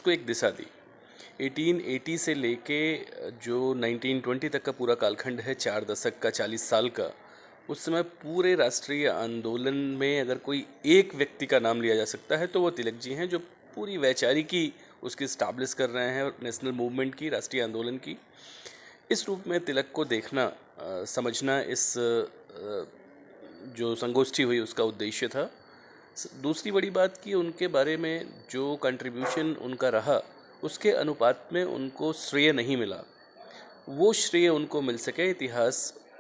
उसको एक दिशा दी। 1880 से लेके जो 1920 तक का पूरा कालखंड है, 4 दशक का, 40 साल का, उस समय पूरे राष्ट्रीय आंदोलन में अगर कोई एक व्यक्ति का नाम लिया जा सकता है तो वो तिलक जी हैं, जो पूरी वैचारिकी उसकी स्टैब्लिश कर रहे हैं, नेशनल मूवमेंट की, राष्ट्रीय आंदोलन की। इस रूप में तिलक को देखना, समझना, इस जो संगोष्ठी हुई उसका उद्देश्य था। दूसरी बड़ी बात कि उनके बारे में जो कंट्रीब्यूशन उनका रहा, उसके अनुपात में उनको श्रेय नहीं मिला। वो श्रेय उनको मिल सके इतिहास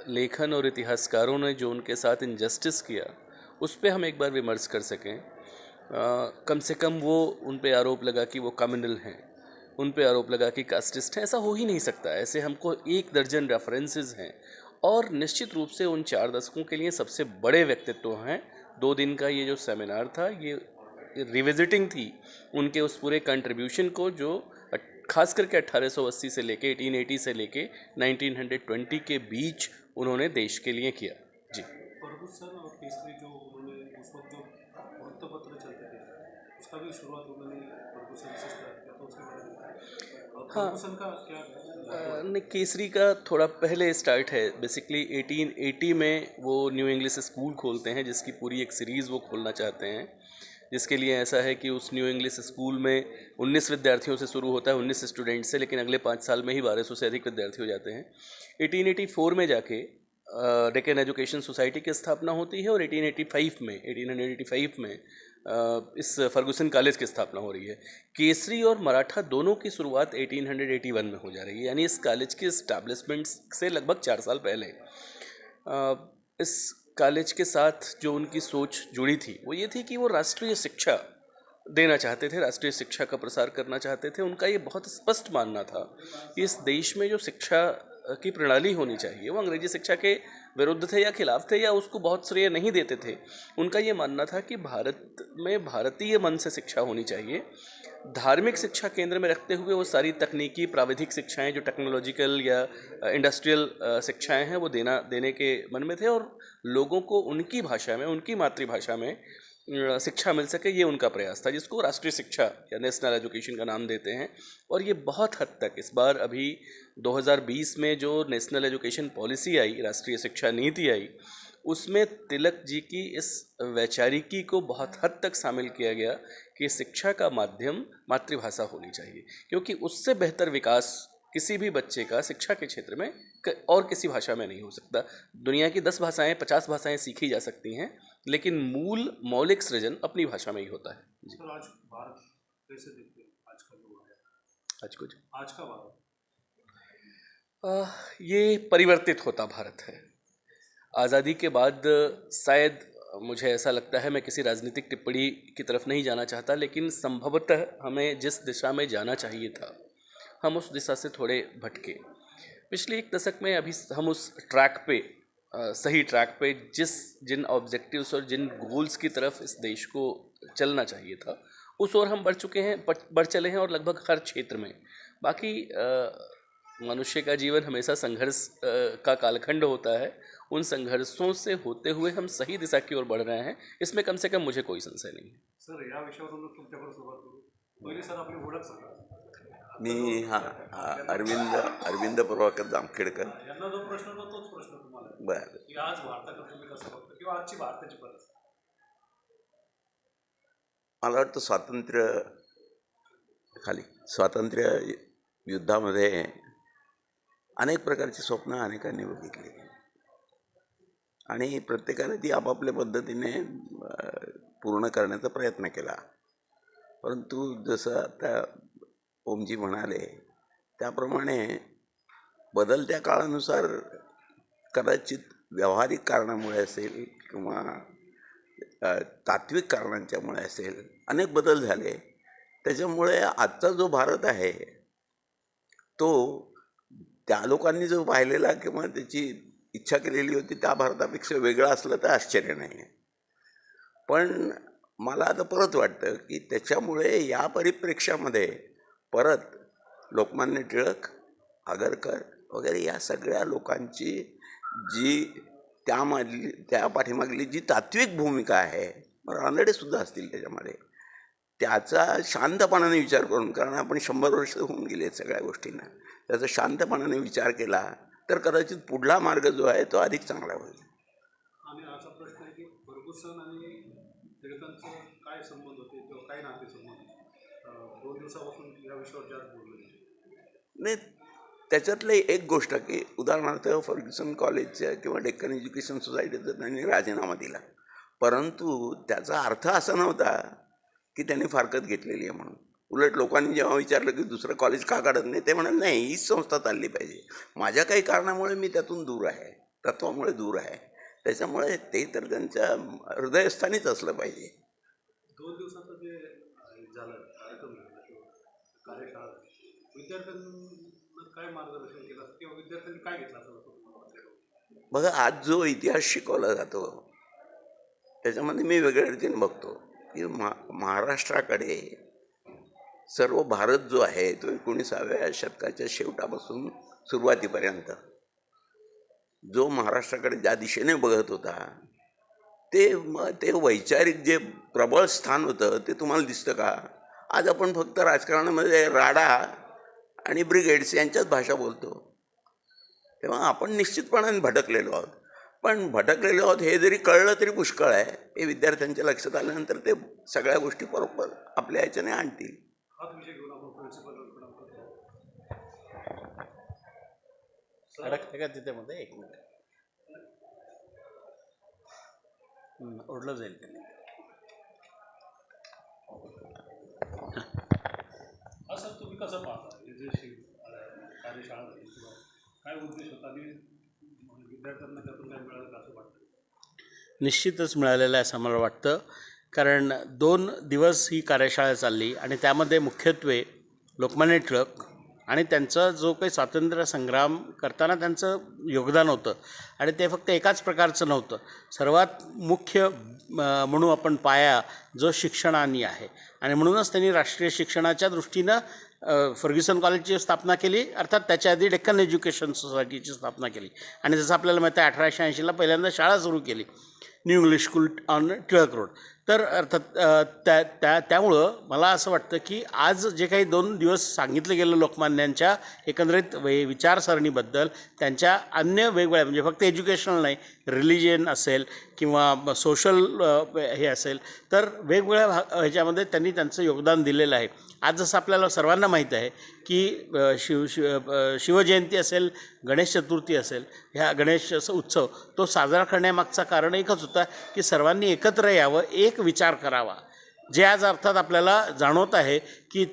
लेखन और इतिहासकारों ने जो उनके साथ इनजस्टिस किया, उस पर हम एक बार विमर्श कर सकें। कम से कम वो उन पे आरोप लगा कि वो कम्युनल हैं, उन पे आरोप लगा कि कास्टिस्ट हैं। ऐसा हो ही नहीं सकता। ऐसे हमको 1 दर्जन रेफरेंसेस हैं, और निश्चित रूप से उन 4 दशकों के लिए सबसे बड़े व्यक्तित्व हैं। 2 दिन का ये जो सेमिनार था, ये रिविजिटिंग थी उनके उस पूरे कंट्रीब्यूशन को, जो खास करके 1880 से लेके 1880 से लेके 1920 के बीच उन्होंने देश के लिए किया। जी। फर्गुसन और केसरी जो उन्होंने उस वक्त जो वृत्तपत्र चलते थे, उसका भी शुरुआत उन्होंने फर्गुसन से स्टार्ट किया, तो उसके बारे में और हाँ, फर्गुसन का क्या नहीं, केसरी का थोड़ा पहले स्टार्ट है। बेसिकली 1880 में वो न्यू इंग्लिश स्कूल खोलते हैं, जिसकी पूरी एक सीरीज़ वो खोलना चाहते हैं। जिसके लिए ऐसा है कि उस न्यू इंग्लिश स्कूल में 19 विद्यार्थियों से शुरू होता है, 19 स्टूडेंट से, लेकिन अगले 5 साल में ही 1200 से अधिक विद्यार्थी हो जाते हैं। 1884 में जाके डेक्कन एजुकेशन सोसाइटी की स्थापना होती है, और 1885 में इस फर्गुसन कॉलेज की स्थापना हो रही है। केसरी और मराठा दोनों की शुरुआत 1881 में हो जा रही है, यानी इस कॉलेज के इस्टेब्लिशमेंट से लगभग 4 साल पहले। इस कॉलेज के साथ जो उनकी सोच जुड़ी थी वो ये थी कि वो राष्ट्रीय शिक्षा देना चाहते थे, राष्ट्रीय शिक्षा का प्रसार करना चाहते थे। उनका ये बहुत स्पष्ट मानना था कि इस देश में जो शिक्षा की प्रणाली होनी चाहिए, वो अंग्रेजी शिक्षा के विरुद्ध थे या खिलाफ थे, या उसको बहुत श्रेय नहीं देते थे। उनका ये मानना था कि भारत में भारतीय मन से शिक्षा होनी चाहिए, धार्मिक शिक्षा केंद्र में रखते हुए वो सारी तकनीकी प्राविधिक शिक्षाएं, जो टेक्नोलॉजिकल या इंडस्ट्रियल शिक्षाएं हैं, वो देने के मन में थे, और लोगों को उनकी भाषा में, उनकी मातृभाषा में शिक्षा मिल सके, ये उनका प्रयास था, जिसको राष्ट्रीय शिक्षा या नेशनल एजुकेशन का नाम देते हैं। और ये बहुत हद तक इस बार अभी 2020 में जो नेशनल एजुकेशन पॉलिसी आई, राष्ट्रीय शिक्षा नीति आई, उसमें तिलक जी की इस वैचारिकी को बहुत हद तक शामिल किया गया कि शिक्षा का माध्यम मातृभाषा होनी चाहिए, क्योंकि उससे बेहतर विकास किसी भी बच्चे का शिक्षा के क्षेत्र में और किसी भाषा में नहीं हो सकता। दुनिया की 10 भाषाएं, 50 भाषाएं सीखी जा सकती हैं, लेकिन मूल मौलिक सृजन अपनी भाषा में ही होता है। जी। सर, आज भारत कैसे देखते हैं आज का जो है, आज कुछ आज का भारत? ये परिवर्तित होता भारत है। आज़ादी के बाद शायद, मुझे ऐसा लगता है, मैं किसी राजनीतिक टिप्पणी की तरफ नहीं जाना चाहता, लेकिन संभवतः हमें जिस दिशा में जाना चाहिए था, हम उस दिशा से थोड़े भटके। पिछले 1 दशक में अभी हम उस ट्रैक पे, सही ट्रैक पे, जिन ऑब्जेक्टिव्स और जिन गोल्स की तरफ इस देश को चलना चाहिए था, उस ओर हम बढ़ चुके हैं, बढ़ चले हैं, और लगभग हर क्षेत्र में। बाकी मनुष्य का जीवन हमेशा संघर्ष का कालखंड होता है। उन संघर्षों से होते हुए हम सही दिशा की ओर बढ़ रहे हैं, इसमें कम से कम मुझे कोई संशय नहीं है। सर, या विषयावरून तुमच्याकडे सुरुवात करू. पहिले सर आपली ओळख सांगा. मी अरविंद प्रभाकर जामखेडकर. यांना जो प्रश्न होता तोच प्रश्न तुम्हाला, बरं. की आज भारताकडे तुम्ही कसं बघता, किंवा आजची भारताची परिस्थिती? मला वाटतं स्वातंत्र्य युद्धामध्ये अनेक प्रकारची स्वप्न अनेकांनी बघितली, आणि प्रत्येकाने ती आपापल्या पद्धतीने पूर्ण करण्याचा प्रयत्न केला. परंतु जसं आता ओमजी म्हणाले त्याप्रमाणे बदलत्या काळानुसार कदाचित व्यावहारिक कारणामुळे असेल किंवा तात्विक कारणांच्यामुळे असेल, अनेक बदल झाले. त्याच्यामुळे आजचा जो भारत आहे तो त्या लोकांनी जो पाहिलेला किंवा त्याची इच्छा केलेली होती त्या भारतापेक्षा वेगळा असलं तर आश्चर्य नाही आहे. पण मला आता परत वाटतं की त्याच्यामुळे या परिप्रेक्ष्यामध्ये परत लोकमान्य टिळक, आगरकर वगैरे या सगळ्या लोकांची जी त्या पाठीमागली जी तात्विक भूमिका आहे, रानडेसुद्धा असतील त्याच्यामध्ये, त्याचा शांतपणाने विचार करून, कारण आपण 100 वर्ष होऊन गेले आहेत सगळ्या गोष्टींना, त्याचा शांतपणाने विचार केला तर कदाचित पुढला मार्ग जो आहे तो अधिक चांगला होईल. आणि असा प्रश्न आहे की फर्ग्युसन आणि टिळकांचं काय संबंध होते किंवा काय नातेसंबंध 2 दिवसापासून या विषयावर जास्त बोललो नाही, त्याच्यातली एक गोष्ट की उदाहरणार्थ फर्ग्युसन कॉलेजच्या किंवा डेक्कन एज्युकेशन सोसायटीचा त्यांनी राजीनामा दिला, परंतु त्याचा अर्थ असा नव्हता की त्यांनी फारकत घेतलेली आहे म्हणून. उलट लोकांनी जेव्हा विचारलं की दुसरं कॉलेज का काढत नाही, ते म्हणाले नाही, हीच संस्था चालली पाहिजे. माझ्या काही कारणामुळे मी त्यातून दूर आहे, तत्वामुळे दूर आहे, त्याच्यामुळे ते तर त्यांच्या हृदयस्थानीच असलं पाहिजे. 2 दिवसाचं जे झालं कार्यक्रम झाला किंवा कार्यशाळा विद्यार्थ्यांना काय मार्गदर्शन केलं किंवा विद्यार्थ्यांनी काय घेतलं असं वाटतं? बघा, आज जो इतिहास शिकवला जातो त्याच्यामध्ये मी वेगळ्या रीतीने बघतो की महाराष्ट्राकडे सर्व भारत जो आहे तो 19व्या शतकाच्या शेवटापासून सुरुवातीपर्यंत जो महाराष्ट्राकडे ज्या दिशेने बघत होता ते वैचारिक जे प्रबळ स्थान होतं ते तुम्हाला दिसतं का? आज आपण फक्त राजकारणामध्ये राडा आणि ब्रिगेड्स यांच्याच भाषा बोलतो. तेव्हा आपण निश्चितपणाने भटकलेलो आहोत. पण भटकलेलो आहोत हे जरी कळलं तरी पुष्कळ आहे. हे विद्यार्थ्यांच्या लक्षात आल्यानंतर ते सगळ्या गोष्टी बरोबर आपल्या ह्याच्याने आणतील. हाच विषय घेऊन आपण प्रिन्सिपल अडकते का तिथे मध्ये? 1 मिनिट, ओढलं जाईल ते. असं तुम्ही कसं पाहता हे जे कार्यशाळा झाली किंवा काय उद्देश होता आणि विद्यार्थ्यांना त्यातून काय मिळालं असं वाटतं? निश्चितच मिळालेलं आहे असं मला वाटतं, कारण 2 दिवस ही कार्यशाळा चालली आणि त्यामध्ये मुख्यत्वे लोकमान्य टिळक आणि त्यांचा जो काही स्वातंत्र्य संग्राम करताना त्यांचं योगदान होतं आणि ते फक्त एकाच प्रकारचं नव्हतं. सर्वात मुख्य म्हणू आपण पाया जो शिक्षणाने आहे आणि म्हणूनच त्यांनी राष्ट्रीय शिक्षणाच्या दृष्टीनं फर्ग्युसन कॉलेजची स्थापना केली, अर्थात त्याच्या आधी डेक्कन एज्युकेशन सोसायटीची स्थापना केली आणि जसं आपल्याला माहिती आहे 1880ला पहिल्यांदा शाळा सुरू केली, new English school on Tilak road. तर अर्थात त्यामुळं मला असं वाटतं की आज जे काही 2 दिवस सांगितलं गेलं लोकमान्यांच्या एकंदरीत विचारसरणीबद्दल, त्यांच्या अन्य वेगवेगळ्या म्हणजे फक्त एज्युकेशनल नाही, रिलिजियन असेल किंवा सोशल हे असेल, तर वेगवेगळ्या ह्याच्यामध्ये त्यांनी त्यांचं योगदान दिलेलं आहे. आज जसं आपल्याला सर्वांना माहीत आहे की शिवजयंती असेल, गणेश चतुर्थी असेल, ह्या गणेश उत्सव तो साजरा करण्यामागचं कारण एकच होतं की सर्वांनी एकत्र यावं, एक विचार करावा. जे आज अर्थात आपल्याला जाणवत आहे की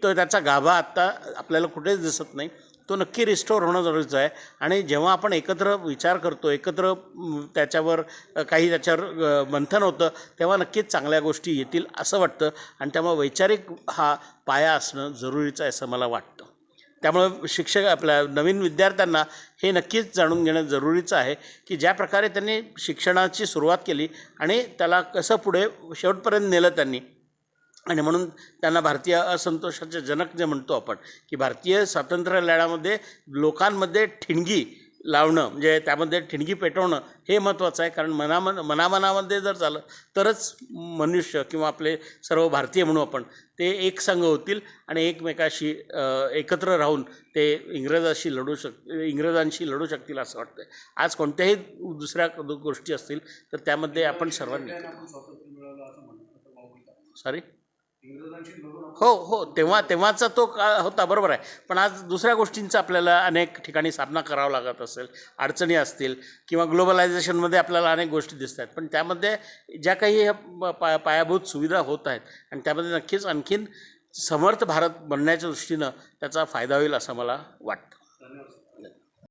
त्याचा गाभा आत्ता आपल्याला कुठेच दिसत नाही, तो नक्की रिस्टोर होणं जरुरीचं आहे. आणि जेव्हा आपण एकत्र विचार करतो, एकत्र त्याच्यावर त्याच्यावर मंथन होतं, तेव्हा नक्कीच चांगल्या गोष्टी येतील असं वाटतं आणि त्यामुळे वैचारिक हा पाया असणं जरुरीचं आहे असं मला वाटतं. त्यामुळं शिक्षक आपल्या नवीन विद्यार्थ्यांना हे नक्कीच जाणून घेणं जरुरीचं आहे की ज्या प्रकारे त्यांनी शिक्षणाची सुरुवात केली आणि त्याला कसं पुढे शेवटपर्यंत नेलं त्यांनी, आणि म्हणून त्यांना भारतीय असंतोषाचे जनक जे म्हणतो आपण की भारतीय स्वातंत्र्य लढ्यामध्ये लोकांमध्ये ठिणगी लावणं, म्हणजे त्यामध्ये ठिणगी पेटवणं हे महत्त्वाचं आहे. कारण मनामध्ये जर झालं तरच मनुष्य किंवा आपले सर्व भारतीय म्हणू आपण ते एक संघ होतील आणि एकमेकाशी एकत्र राहून ते इंग्रजांशी लढू शकतील असं वाटतं. आज कोणत्याही दुसऱ्या गोष्टी असतील तर त्यामध्ये आपण सर्वांनी सॉरी हो तेव्हाचा तो काळ होता, बरोबर आहे. पण आज दुसऱ्या गोष्टींचा आपल्याला अनेक ठिकाणी सामना करावा लागत असेल, अडचणी असतील किंवा ग्लोबलायझेशनमध्ये आपल्याला अनेक गोष्टी दिसत आहेत, पण त्यामध्ये ज्या काही पायाभूत सुविधा होत आहेत आणि त्यामध्ये नक्कीच आणखीन समर्थ भारत बनण्याच्या दृष्टीनं त्याचा फायदा होईल असं मला वाटतं.